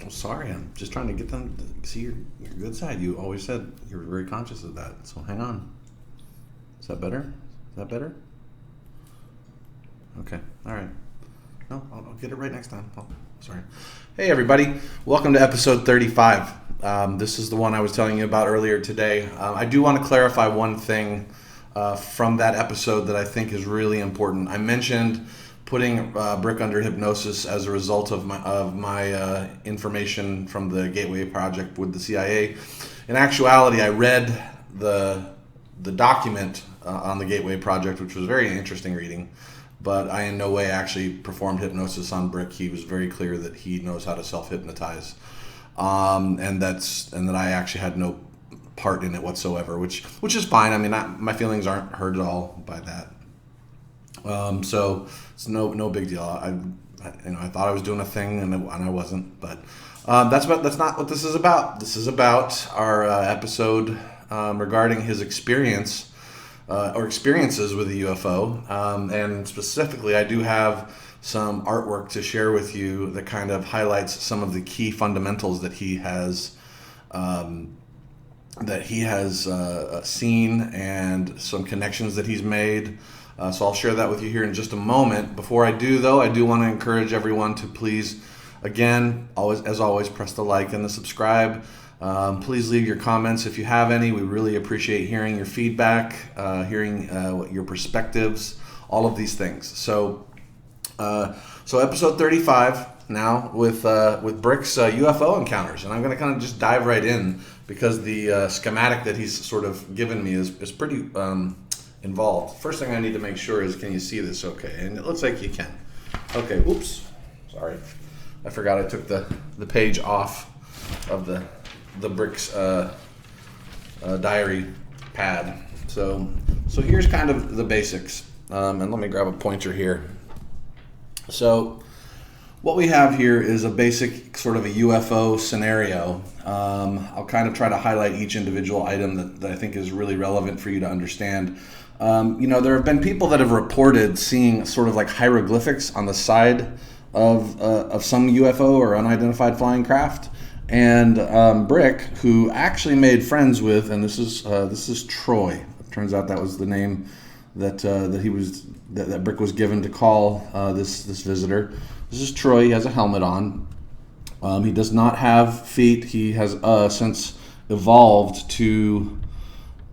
Sorry, I'm just trying to get them to see your good side. You always said you were very conscious of that. So hang on. Is that better? Is that better? Okay. All right. No, I'll get it right next time. Oh, sorry. Hey, everybody. Welcome to episode 35. This is the one I was telling you about earlier today. I do want to clarify one thing from that episode that I think is really important. I mentioned putting Brick under hypnosis as a result of my information from the Gateway Project with the CIA. In actuality, I read the document on the Gateway Project, which was very interesting reading, but I in no way actually performed hypnosis on Brick. He was very clear that he knows how to self-hypnotize, and that I actually had no part in it whatsoever, which is fine. I mean, my feelings aren't hurt at all by that. So it's no big deal. I thought I was doing a thing and I wasn't, but that's not what this is about. This is about our episode regarding his experience or experiences with the UFO, and specifically, I do have some artwork to share with you that kind of highlights some of the key fundamentals that he has seen and some connections that he's made. So I'll share that with you here in just a moment. Before I do, though, I do want to encourage everyone to please, again, as always, press the like and the subscribe. Please leave your comments if you have any. We really appreciate hearing your feedback, hearing your perspectives, all of these things. So episode 35 now with Brick's UFO encounters, and I'm going to kind of just dive right in because the schematic that he's sort of given me is pretty involved. First thing I need to make sure is, can you see this okay? And it looks like you can. Okay, oops, sorry. I forgot I took the page off of the Brick's diary pad. So here's kind of the basics. And let me grab a pointer here. So what we have here is a basic sort of a UFO scenario. I'll kind of try to highlight each individual item that I think is really relevant for you to understand. There have been people that have reported seeing sort of like hieroglyphics on the side of some UFO or unidentified flying craft. And Brick, who actually made friends with, and this is Troy. It turns out that was the name that Brick was given to call this visitor. This is Troy. He has a helmet on. He does not have feet. He has since evolved to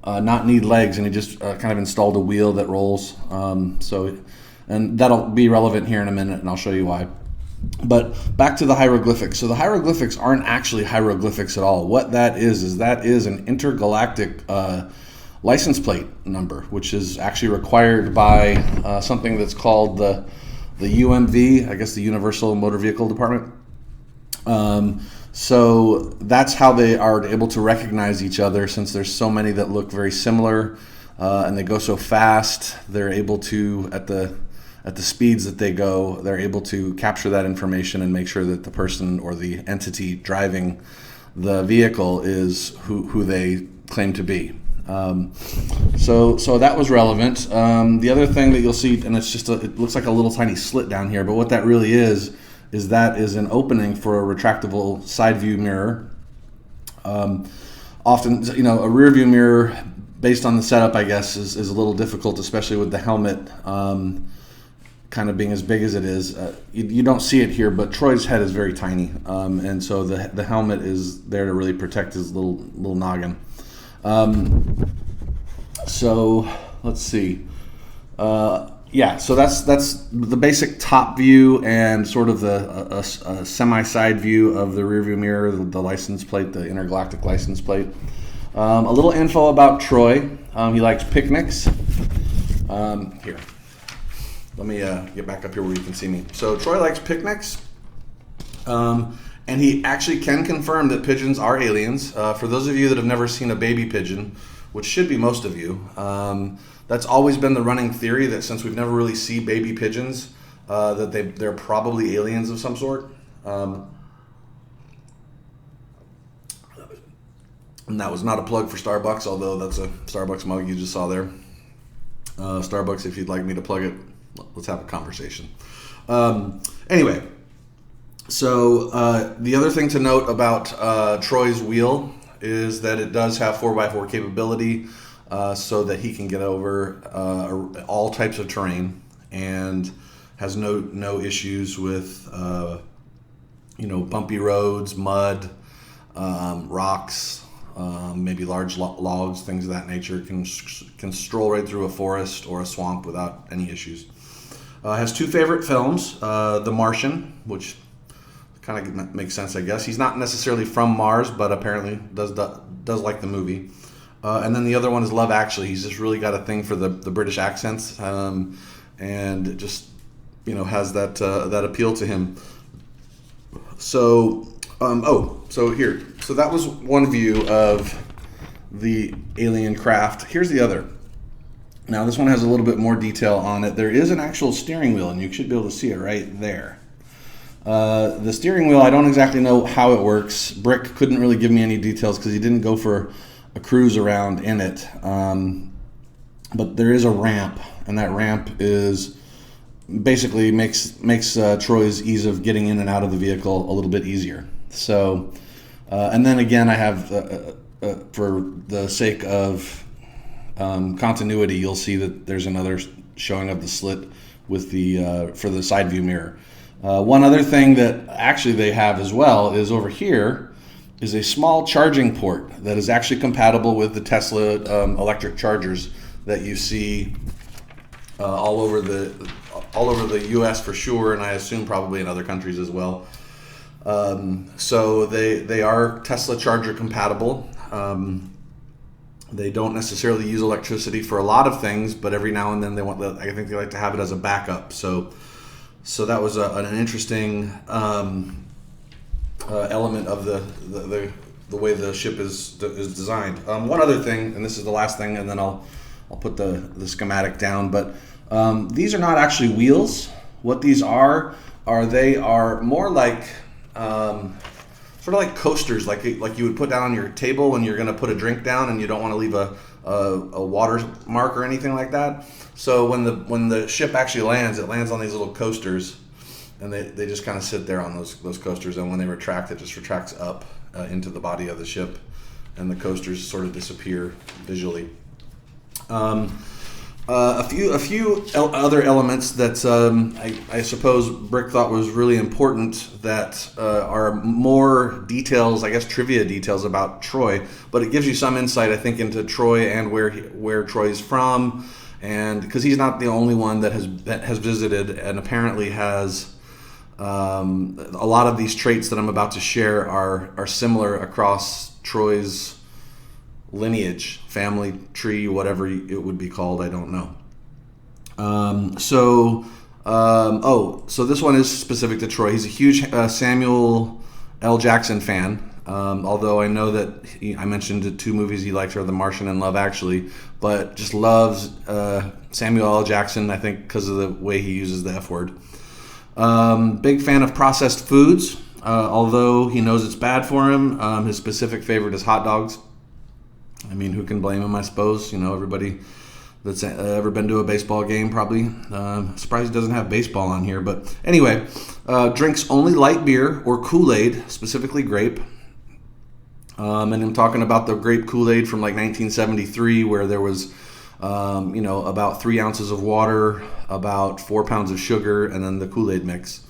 not need legs, and he just kind of installed a wheel that rolls. And that'll be relevant here in a minute, and I'll show you why. But back to the hieroglyphics. So the hieroglyphics aren't actually hieroglyphics at all. What that is an intergalactic license plate number, which is actually required by something that's called the UMV, I guess the Universal Motor Vehicle Department. So that's how they are able to recognize each other, since there's so many that look very similar and they go so fast. They're able to, at the speeds that they go, they're able to capture that information and make sure that the person or the entity driving the vehicle is who they claim to be. So that was relevant. The other thing that you'll see, and it looks like a little tiny slit down here, but what that really is an opening for a retractable side view mirror. Often, a rear view mirror, based on the setup, I guess, is a little difficult, especially with the helmet kind of being as big as it is. You don't see it here, but Troy's head is very tiny, and so the helmet is there to really protect his little noggin. So let's see. So that's the basic top view and sort of a semi-side view of the rear view mirror, the license plate, the intergalactic license plate. A little info about Troy. He likes picnics. Here. Let me get back up here where you can see me. So Troy likes picnics, and he actually can confirm that pigeons are aliens. For those of you that have never seen a baby pigeon, which should be most of you, that's always been the running theory, that since we've never really seen baby pigeons, that they're probably aliens of some sort. And that was not a plug for Starbucks, although that's a Starbucks mug you just saw there. Starbucks, if you'd like me to plug it, let's have a conversation. Anyway, So the other thing to note about Troy's wheel is that it does have 4x4 capability, so that he can get over all types of terrain, and has no issues with bumpy roads, mud, rocks, maybe large logs, things of that nature. Can stroll right through a forest or a swamp without any issues. Has two favorite films: The Martian, which kind of makes sense, I guess. He's not necessarily from Mars, but apparently does like the movie. And then the other one is Love Actually. He's just really got a thing for the British accents, and just has that appeal to him. So so that was one view of the alien craft. Here's the other. Now this one has a little bit more detail on it. There is an actual steering wheel, and you should be able to see it right there. The steering wheel, I don't exactly know how it works. Brick couldn't really give me any details because he didn't go for a cruise around in it. But there is a ramp, and that ramp is basically makes Troy's ease of getting in and out of the vehicle a little bit easier. So, and then again, I have, for the sake of continuity, you'll see that there's another showing of the slit with the for the side view mirror. One other thing that actually they have as well is over here is a small charging port that is actually compatible with the Tesla electric chargers that you see all over the U.S. for sure, and I assume probably in other countries as well. So they are Tesla charger compatible. They don't necessarily use electricity for a lot of things, but every now and then I think they like to have it as a backup. So that was an interesting element of the way the ship is designed. One other thing, and this is the last thing, and then I'll put the schematic down. But these are not actually wheels. What these are they are more like sort of like coasters, like you would put down on your table when you're going to put a drink down and you don't want to leave a water mark or anything like that. So when the ship actually lands, it lands on these little coasters, and they just kind of sit there on those coasters. And when they retract, it just retracts up into the body of the ship, and the coasters sort of disappear visually. A few other elements that I suppose Brick thought was really important that are more details, I guess trivia details about Troy, but it gives you some insight, I think, into Troy and where Troy's from, and because he's not the only one that has visited, and apparently has a lot of these traits that I'm about to share are similar across Troy's lineage, family tree, whatever it would be called, I don't know. So this one is specific to Troy. He's a huge Samuel L. Jackson fan, although I know that I mentioned the two movies he likes are The Martian and Love Actually, but just loves Samuel L. Jackson, I think, because of the way he uses the F word. Big fan of processed foods, although he knows it's bad for him. His specific favorite is hot dogs. I mean, who can blame him, I suppose? Everybody that's ever been to a baseball game probably. Surprised he doesn't have baseball on here. But anyway, drinks only light beer or Kool-Aid, specifically grape. And I'm talking about the grape Kool-Aid from like 1973, where there was, about 3 ounces of water, about 4 pounds of sugar, and then the Kool-Aid mix.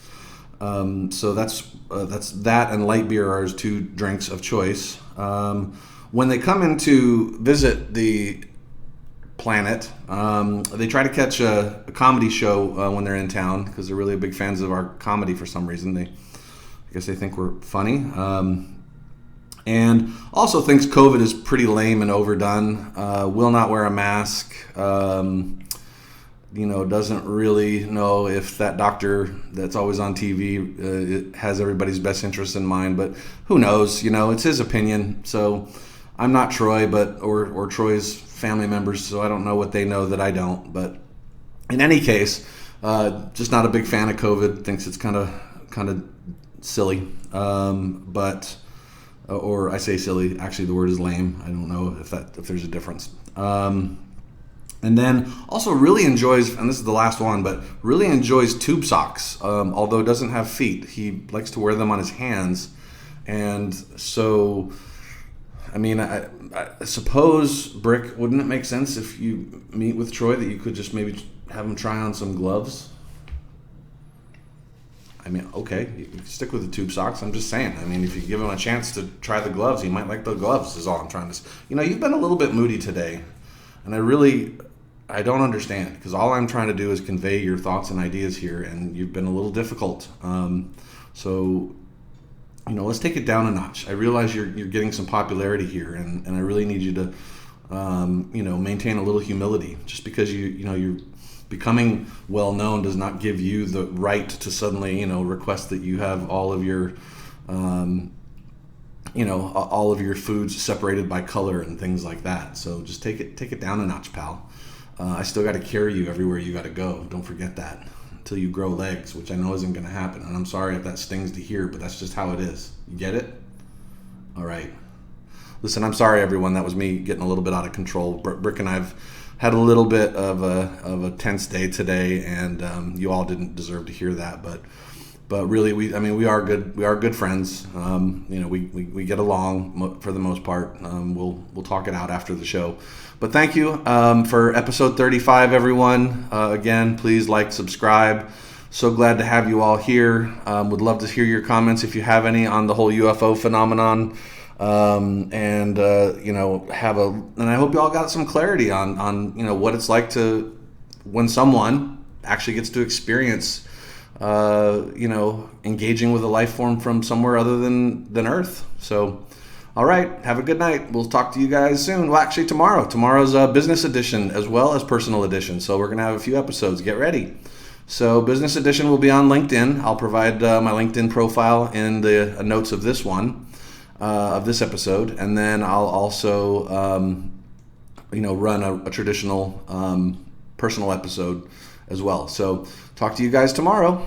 So that's that, and light beer are his two drinks of choice. When they come in to visit the planet, they try to catch a comedy show when they're in town, because they're really big fans of our comedy for some reason. I guess they think we're funny. And also thinks COVID is pretty lame and overdone. Will not wear a mask. Doesn't really know if that doctor that's always on TV has everybody's best interest in mind. But who knows? It's his opinion. So I'm not Troy, or Troy's family members, so I don't know what they know that I don't. But in any case, just not a big fan of COVID. Thinks it's kind of silly. Or I say silly. Actually, the word is lame. I don't know if there's a difference. And then also really enjoys, and this is the last one, but really enjoys tube socks. Although doesn't have feet, he likes to wear them on his hands. And so, I mean, I suppose, Brick, wouldn't it make sense if you meet with Troy that you could just maybe have him try on some gloves? I mean, okay, you can stick with the tube socks. I'm just saying. I mean, if you give him a chance to try the gloves, he might like the gloves, is all I'm trying to say. You've been a little bit moody today, and I don't understand, because all I'm trying to do is convey your thoughts and ideas here, and you've been a little difficult. So, let's take it down a notch. I realize you're getting some popularity here, and I really need you to, maintain a little humility. Just because you're becoming well known does not give you the right to suddenly, request that you have all of your, all of your foods separated by color and things like that. So just take it down a notch, pal. I still got to carry you everywhere you got to go. Don't forget that, until you grow legs, which I know isn't going to happen. And I'm sorry if that stings to hear, but that's just how it is. You get it? All right. Listen, I'm sorry, everyone. That was me getting a little bit out of control. Brick and I've had a little bit of a tense day today, and you all didn't deserve to hear that. But really, we are good friends. We get along for the most part. We'll talk it out after the show. But thank you for episode 35, everyone. Again, please like, subscribe. So glad to have you all here. Would love to hear your comments if you have any on the whole UFO phenomenon. And I hope you all got some clarity on what it's like when someone actually gets to experience engaging with a life form from somewhere other than Earth. So, all right, have a good night. We'll talk to you guys soon. Well, actually tomorrow. Tomorrow's a business edition as well as personal edition. So we're going to have a few episodes. Get ready. So business edition will be on LinkedIn. I'll provide my LinkedIn profile in the notes of this one, of this episode. And then I'll also, run a traditional personal episode as well. So talk to you guys tomorrow.